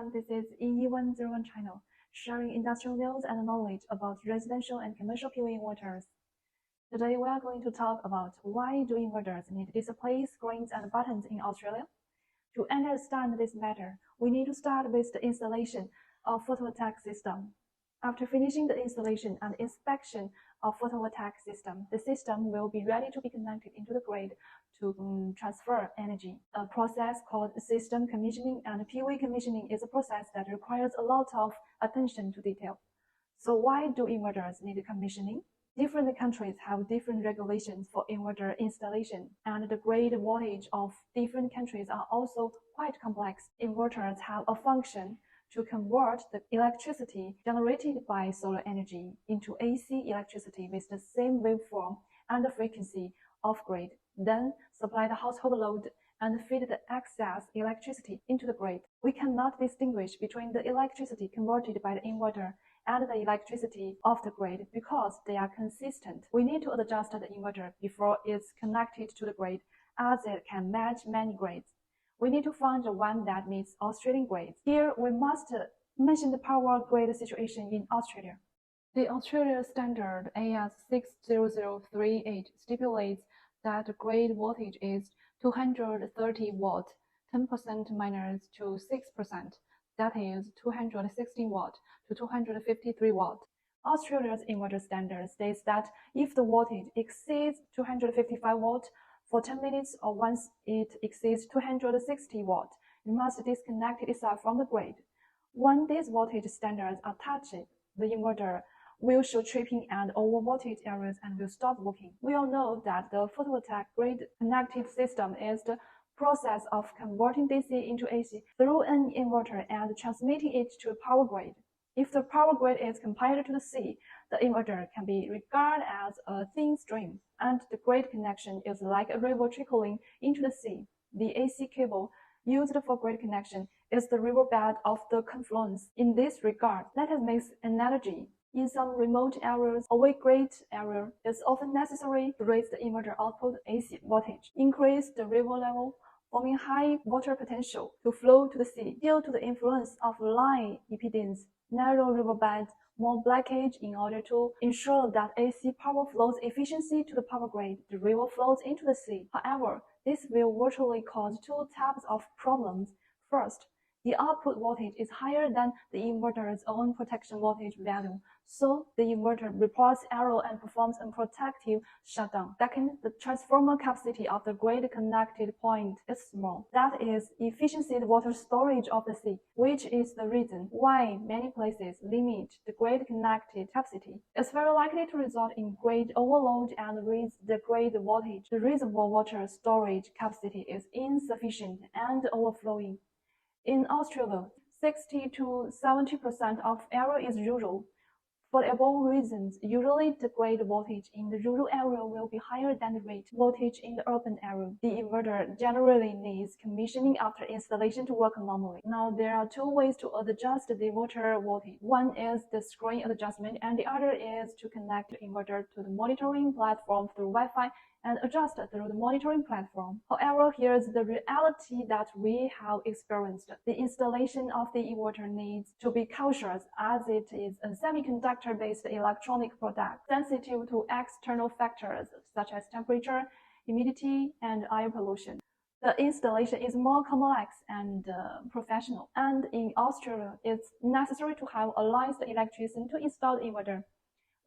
everyone, this is EE101 channel, sharing industrial news and knowledge about residential and commercial PV inverters. Today we are going to talk about why do inverters need display screens and buttons in Australia. To understand this matter, we need to start with the installation of photovoltaic system. After finishing the installation and inspection of photovoltaic system, the system will be ready to be connected into the grid to transfer energy. A process called system commissioning and PV commissioning is a process that requires a lot of attention to detail. So why do inverters need commissioning? Different countries have different regulations for inverter installation, and the grid voltage of different countries are also quite complex. Inverters have a function to convert the electricity generated by solar energy into AC electricity with the same waveform and frequency of grid, then supply the household load and feed the excess electricity into the grid. We cannot distinguish between the electricity converted by the inverter and the electricity of the grid because they are consistent. We need to adjust the inverter before it's connected to the grid, as it can match many grids. We need to find the one that meets Australian grids. Here we must mention the power grid situation in Australia. The Australia standard AS 60038 stipulates that the grid voltage is 230 watt, 10% minus to 6%, that is 216 watt to 253 watt. Australia's inverter standard states that if the voltage exceeds 255 watt for 10 minutes or once it exceeds 260 watt, it must disconnect itself from the grid. When these voltage standards are touched, the inverter will show tripping and over voltage areas and will stop working. We all know that the photovoltaic grid-connected system is the process of converting DC into AC through an inverter and transmitting it to a power grid. If the power grid is compared to the sea, the inverter can be regarded as a thin stream, and the grid connection is like a river trickling into the sea. The AC cable used for grid connection is the riverbed of the confluence. In this regard, let us make an analogy. In some remote areas, a weak grid area is often necessary to raise the inverter output AC voltage, increase the river level, forming high water potential to flow to the sea. Due to the influence of line impedance, narrow riverbed, more blockage in order to ensure that AC power flows efficiently to the power grid, the river flows into the sea. However, this will virtually cause two types of problems. First, the output voltage is higher than the inverter's own protection voltage value, so the inverter reports error and performs a protective shutdown. Second, the transformer capacity of the grid-connected point is small. That is, efficiency water storage of the sea, which is the reason why many places limit the grid-connected capacity. It's very likely to result in grid overload and raise the grid voltage. The reservoir water storage capacity is insufficient and overflowing. In Australia, 60 to 70% of error is usual. For the above reasons, usually the grid voltage in the rural area will be higher than the rate voltage in the urban area. The inverter generally needs commissioning after installation to work normally. Now, there are two ways to adjust the inverter voltage. One is the screen adjustment, and the other is to connect the inverter to the monitoring platform through Wi-Fi and adjust through the monitoring platform. However, here's the reality that we have experienced. The installation of the inverter needs to be cautious as it is a semiconductor-based electronic product, sensitive to external factors such as temperature, humidity, and air pollution. The installation is more complex and professional, and in Australia, it's necessary to have a licensed electrician to install the inverter.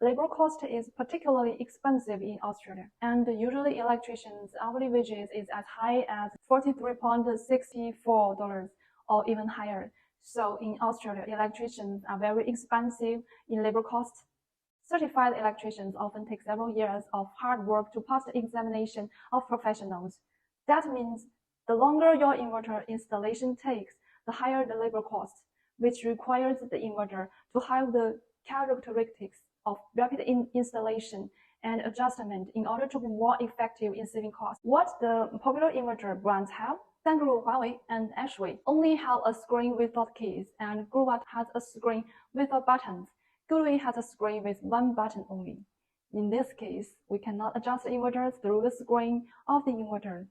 Labor cost is particularly expensive in Australia, and usually electricians' hourly wages is as high as $43.64 or even higher. So in Australia, electricians are very expensive in labor costs. Certified electricians often take several years of hard work to pass the examination of professionals. That means the longer your inverter installation takes, the higher the labor cost, which requires the inverter to have the characteristics of rapid installation and adjustment in order to be more effective in saving costs. What the popular inverter brands have? Sangru, Huawei, and Ashway only have a screen without keys, and Gruvat has a screen without buttons. Goodway has a screen with one button only. In this case, we cannot adjust the inverter through the screen of the inverter.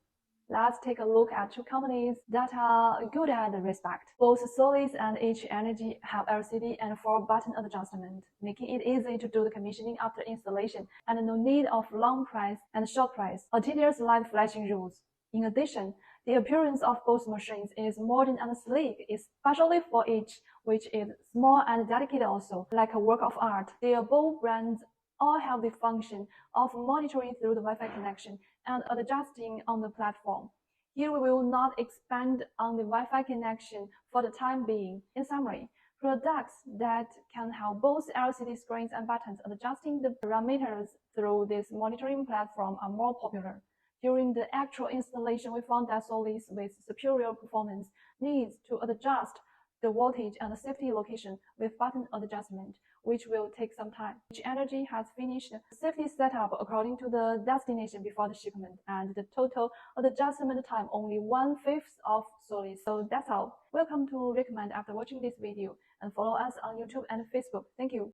Let's take a look at two companies that are good at respect. Both Solis and H Energy have LCD and 4-button adjustment, making it easy to do the commissioning after installation and no need of long press and short press or tedious light flashing rules. In addition, the appearance of both machines is modern and sleek, especially for H, which is small and delicate also, like a work of art. The above brands all have the function of monitoring through the Wi-Fi connection and adjusting on the platform. Here we will not expand on the Wi-Fi connection for the time being. In summary, products that can have both LCD screens and buttons adjusting the parameters through this monitoring platform are more popular. During the actual installation, we found that Solis with superior performance needs to adjust the voltage and safety location with button adjustment, which will take some time. Each Energy has finished safety setup according to the destination before the shipment, and the total adjustment time only 1/5 of Solis. So that's all. Welcome to recommend after watching this video, and follow us on YouTube and Facebook. Thank you.